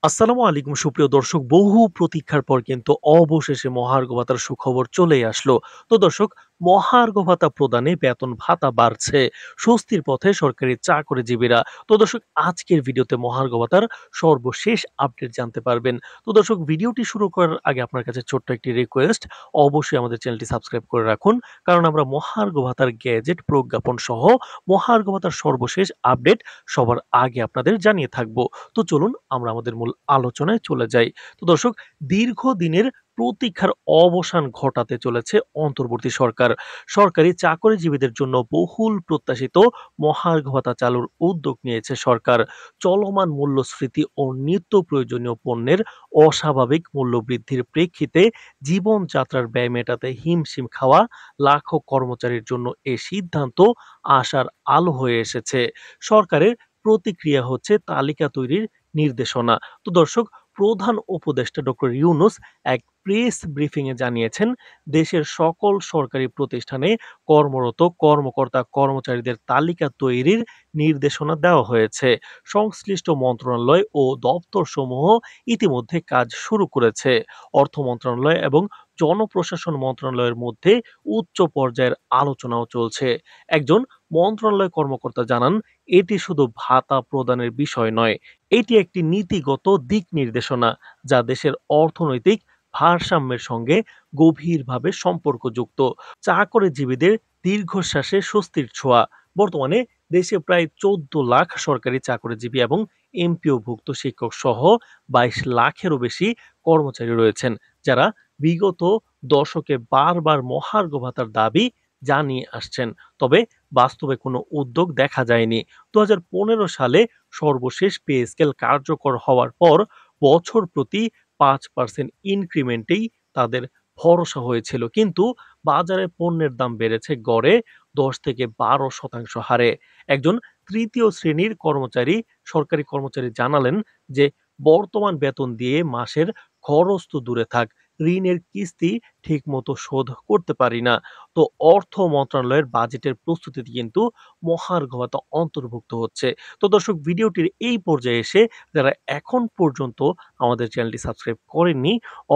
আসসালামু আলাইকুম সুপ্রিয় দর্শক, বহু প্রতীক্ষার পর কিন্তু অবশেষে মহার্ঘ ভাতার সুখবর চলেই আসলো। তো দর্শক, মহার্ঘ ভাতা প্রদানে বেতন ভাতা বাড়ছে, স্বস্তির পথে সরকারি চাকরিজীবীরা। তো দর্শক, আজকের ভিডিওতে মহার্ঘ ভাতার সর্বশেষ আপডেট জানতে পারবেন। তো দর্শক, ভিডিওটি শুরু করার আগে আপনার কাছে ছোট্ট একটি রিকোয়েস্ট, অবশ্যই আমাদের চ্যানেলটি সাবস্ক্রাইব করে রাখুন, কারণ আমরা মহার্ঘ ভাতার গ্যাজেট প্রজ্ঞাপন সহ মহার্ঘ ভাতার সর্বশেষ আপডেট সবার আগে আপনাদের জানিয়ে থাকবো। তো চলুন আমরা আমাদের মূল আলোচনায় চলে যাই। তো দর্শক, দীর্ঘদিনের প্রতীক্ষার অবসান ঘটাতে চলেছে অন্তর্বর্তী সরকার। সরকারি চাকরিজীবীদের জন্য বহুল প্রত্যাশিত মহার্ঘ ভাতা চালুর উদ্যোগ নিয়েছে সরকার। চলমান মূল্যস্ফীতি ও নিত্য প্রয়োজনীয় পণ্যের অস্বাভাবিক মূল্য বৃদ্ধির প্রেক্ষিতে জীবনযাত্রার ব্যয় মেটাতে হিমশিম খাওয়া লাখো কর্মচারীর জন্য এ সিদ্ধান্ত আশার আলো হয়ে এসেছে। সরকারের প্রতিক্রিয়া হচ্ছে তালিকা তৈরির নির্দেশনা। তো দর্শক, প্রধান উপদেষ্টা ডক্টর ইউনূস এক প্রেস ব্রিফিং এ জানিয়েছেন, দেশের সকল সরকারি প্রতিষ্ঠানে কর্মরত কর্মকর্তা কর্মচারীদের তালিকা তৈরির নির্দেশনা দেওয়া হয়েছে। সংশ্লিষ্ট মন্ত্রণালয় ও দপ্তর সমূহ ইতিমধ্যে কাজ শুরু করেছে। অর্থ মন্ত্রণালয় এবং জনপ্রশাসন মন্ত্রণালয়ের মধ্যে উচ্চ পর্যায়ের আলোচনাও চলছে। একজন মন্ত্রণালয় কর্মকর্তা জানান, এটি শুধু ভাতা প্রদানের বিষয় নয়, এটি একটি নীতিগত দিক নির্দেশনা যা দেশের অর্থনৈতিক ভারসাম্যের সঙ্গে গভীরভাবে সম্পর্কযুক্ত। চাকরিজীবীদের দীর্ঘশ্বাসে স্বস্তির ছোঁয়া। বর্তমানে দেশে প্রায় 14 লাখ সরকারি চাকরিজীবী এবং এমপিওভুক্ত শিক্ষক সহ 22 লাখেরও বেশি কর্মচারী রয়েছেন, যারা বিগত দশকে বারবার মহার্ঘ ভাতার দাবি জানিয়ে আসছেন। তবে বাস্তবে কোনো উদ্যোগ দেখা যায়নি। ২০১৫ সালে সর্বশেষ পে স্কেল কার্যকর হওয়ার পর বছর প্রতি ৫% ইনক্রিমেন্টেই তাদের ভরসা হয়েছিল, কিন্তু বাজারে পণ্যের দাম বেড়েছে গড়ে ১০ থেকে ১২% হারে। একজন তৃতীয় শ্রেণীর সরকারি কর্মচারী জানালেন যে, বর্তমান বেতন দিয়ে মাসের খরচ তো দূরে থাক, ঋণের কিস্তি ঠিকমতো শোধ করতে পারি না। তো অর্থ মন্ত্রণালয়ের বাজেটের প্রস্তুতিতে কিন্তু মহার্ঘ ভাতা অন্তর্ভুক্ত হচ্ছে। তো দর্শক, ভিডিওটির এই পর্যায়ে এসে যারা এখন পর্যন্ত আমাদের চ্যানেলটি সাবস্ক্রাইব করেননি,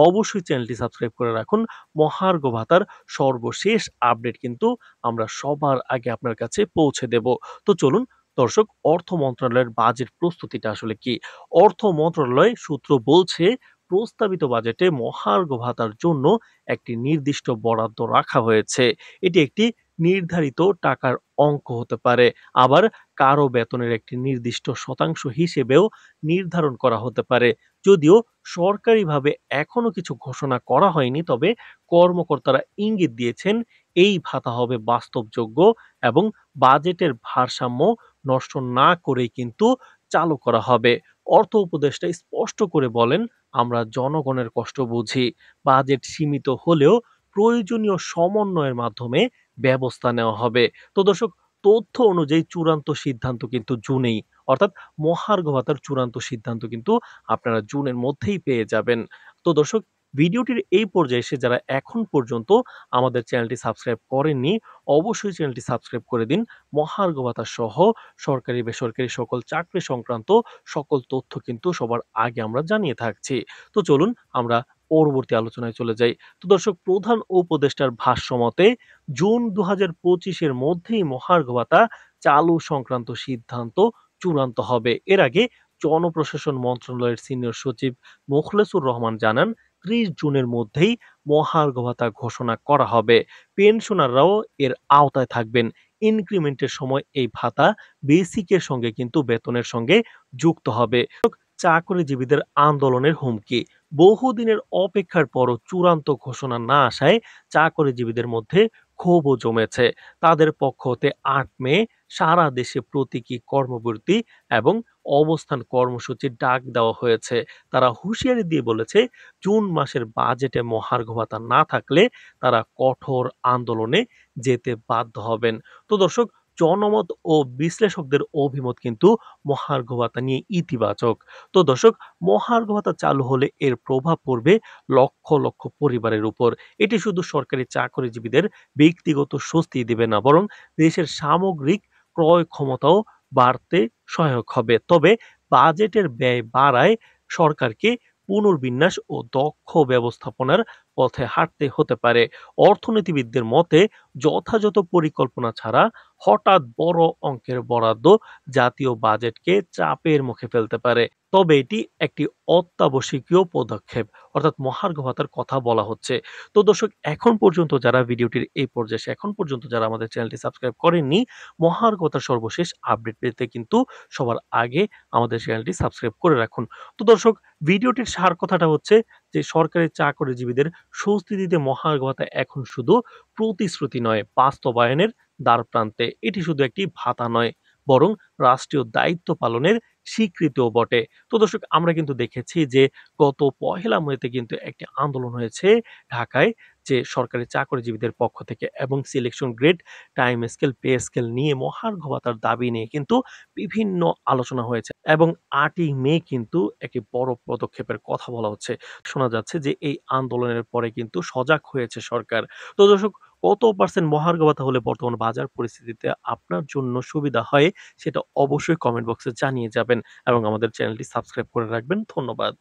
অবশ্যই চ্যানেলটি সাবস্ক্রাইব করে রাখুন। মহার্ঘ ভাতার সর্বশেষ আপডেট কিন্তু আমরা সবার আগে আপনার কাছে পৌঁছে দেব। তো চলুন দর্শক, অর্থ মন্ত্রণালয়ের বাজেট প্রস্তুতিটা আসলে কি? অর্থ মন্ত্রণালয় সূত্র বলছে, প্রস্তাবিত বাজেটে মহার্ঘ ভাতার জন্য একটি নির্দিষ্ট বরাদ্দ রাখা হয়েছে। এটি একটি নির্ধারিত টাকার অঙ্ক হতে পারে, আবার কারো বেতনের একটি নির্দিষ্ট শতাংশ হিসেবেও নির্ধারণ করা হতে পারে। যদিও সরকারিভাবে এখনো কিছু ঘোষণা করা হয়নি, তবে কর্মকর্তারা ইঙ্গিত দিয়েছেন এই ভাতা হবে বাস্তবযোগ্য এবং বাজেটের ভারসাম্য নষ্ট না করেই কিন্তু চালু করা হবে। অর্থ উপদেষ্টা স্পষ্ট করে বলেন, আমরা জনগণের কষ্ট বুঝি। বাজেট সীমিত হলেও প্রয়োজনীয় সমন্বয়ের মাধ্যমে ব্যবস্থা নেওয়া হবে। তো দর্শক, তথ্য অনুযায়ী চূড়ান্ত সিদ্ধান্ত কিন্তু জুনেই, অর্থাৎ মহার্ঘ ভাতার চূড়ান্ত সিদ্ধান্ত কিন্তু আপনারা জুনের মধ্যেই পেয়ে যাবেন। তো দর্শক, ভিডিওটির এই পর্যায়ে এসে যারা এখন পর্যন্ত আমাদের চ্যানেলটি সাবস্ক্রাইব করেননি, অবশ্যই চ্যানেলটি সাবস্ক্রাইব করে দিন। মহার্ঘ ভাতা সহ সরকারি বেসরকারি সকল চাকরি সংক্রান্ত সকল তথ্য কিন্তু সবার আগে আমরা জানিয়ে থাকছি। তো চলুন আমরা পরবর্তী আলোচনায় চলে যাই। তো দর্শক, প্রধান উপদেষ্টার ভাষ্য মতে জুন ২০২৫ এর মধ্যেই মহার্ঘ ভাতা চালু সংক্রান্ত সিদ্ধান্ত চূড়ান্ত হবে। এর আগে জনপ্রশাসন মন্ত্রণালয়ের সিনিয়র সচিব মোখলেছুর রহমান জানান, ৩০ জুনের মধ্যেই মহার্ঘ ভাতা ঘোষণা করা হবে। পেনশনাররাও এর আওতায় থাকবেন। ইনক্রিমেন্টের সময় এই ভাতা বেসিকের সঙ্গে কিন্তু বেতনের সঙ্গে যুক্ত হবে। চাকরিজীবীদের আন্দোলনের হুমকি। বহুদিনের অপেক্ষার পরও চূড়ান্ত ঘোষণা না আসায় চাকরিজীবীদের মধ্যে ক্ষোভও জমেছে। তাদের পক্ষ হতে ৮ মে সারা দেশে প্রতীকী কর্মবিরতি এবং অবস্থান কর্মসূচির ডাক দেওয়া হয়েছে। তারা হুঁশিয়ারি দিয়ে বলেছে, জুন মাসের বাজেটে মহার্ঘ ভাতা না থাকলে তারা কঠোর আন্দোলনে যেতে বাধ্য হবেন। তো দর্শক, জনমত ও বিশ্লেষকদের অভিমত কিন্তু মহার্ঘ ভাতা নিয়ে ইতিবাচক। তো দর্শক, মহার্ঘ ভাতা চালু হলে এর প্রভাব পড়বে লক্ষ লক্ষ পরিবারের উপর। এটি শুধু সরকারি চাকরিজীবীদের ব্যক্তিগত স্বস্তি দিবে না, বরং দেশের সামগ্রিক ক্রয় ক্ষমতাও বাড়তে সহায়ক হবে। তবে বাজেটের ব্যয় বাড়ায় সরকারকে পুনর্বিন্যাস ও দক্ষ ব্যবস্থাপনার পথে হাঁটতে হতে পারে। অর্থনীতিবিদদের মতে যথাযথ পরিকল্পনা ছাড়া হঠাৎ বড় অঙ্কের বরাদ্দ জাতীয় বাজেটকে চাপের মুখে ফেলতে পারে। তবে এটি একটি অত্যাবশ্যকীয় পদক্ষেপ, অর্থাৎ মহার্ঘ ভাতার কথা বলা হচ্ছে। তো দর্শক, এখন পর্যন্ত যারা ভিডিওটির এই পর্যায়ে এসে এখন পর্যন্ত যারা আমাদের চ্যানেলটি সাবস্ক্রাইব করেননি, মহার্ঘ ভাতার সর্বশেষ আপডেট পেতে কিন্তু সবার আগে আমাদের চ্যানেলটি সাবস্ক্রাইব করে রাখুন। তো দর্শক, ভিডিওটির সার কথাটা হচ্ছে যে সরকারি চাকরিজীবীদের স্বস্তি দিতে মহার্ঘ ভাতা এখন শুধু প্রতিশ্রুতি নয়, বাস্তবায়নের দ্বারপ্রান্তে। এটি শুধু একটি ভাতা নয়, বরং রাষ্ট্রীয় দায়িত্ব পালনের স্বীকৃতিও বটে। তো দর্শক, আমরা কিন্তু দেখেছি যে গত ১লা মেতে কিন্তু একটি আন্দোলন হয়েছে ঢাকায়, যে সরকারি চাকরিজীবীদের পক্ষ থেকে, এবং selection grade, time scale, pay scale নিয়ে মহার্ঘ ভাতার দাবি নিয়ে কিন্তু বিভিন্ন আলোচনা হয়েছে, এবং ৮ই মে কিন্তু একটি বড় পদক্ষেপের কথা বলা হচ্ছে। শোনা যাচ্ছে যে এই আন্দোলনের পরে কিন্তু সজাগ হয়েছে সরকার। তো দর্শক, কত পার্সেন্ট মহার্ঘ ভাতা হলে বর্তমান বাজার পরিস্থিতিতে আপনার জন্য সুবিধা হয়, সেটা অবশ্যই কমেন্ট বক্সে জানিয়ে যাবেন এবং আমাদের চ্যানেলটি সাবস্ক্রাইব করে রাখবেন। ধন্যবাদ।